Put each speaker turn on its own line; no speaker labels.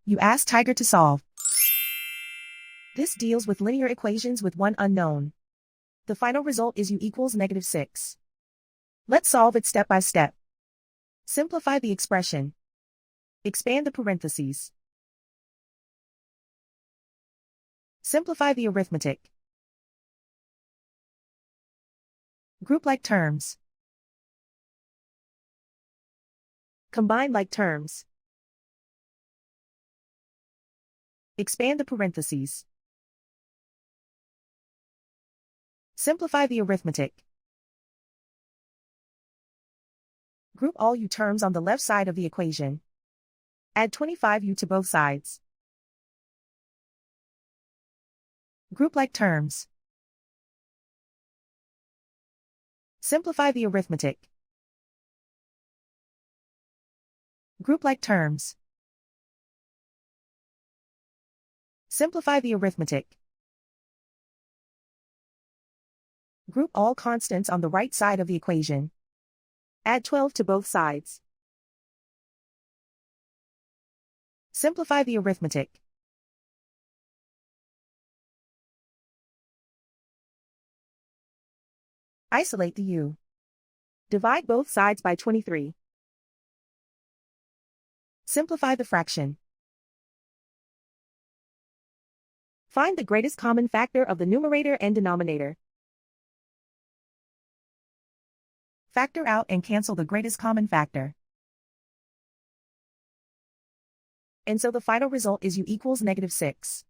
You ask Tiger to solve. This deals with linear equations with one unknown. The final result is u equals -6. Let's solve it step by step. Simplify the expression. Expand the parentheses. Simplify the arithmetic. Group like terms. Combine like terms. Expand the parentheses. Simplify the arithmetic. Group all u terms on the left side of the equation. Add 25u to both sides. Group like terms. Simplify the arithmetic. Group like terms. Simplify the arithmetic. Group all constants on the right side of the equation. Add 12 to both sides. Simplify the arithmetic. Isolate the u. Divide both sides by 23. Simplify the fraction. Find the greatest common factor of the numerator and denominator. Factor out and cancel the greatest common factor. And so the final result is u equals -6.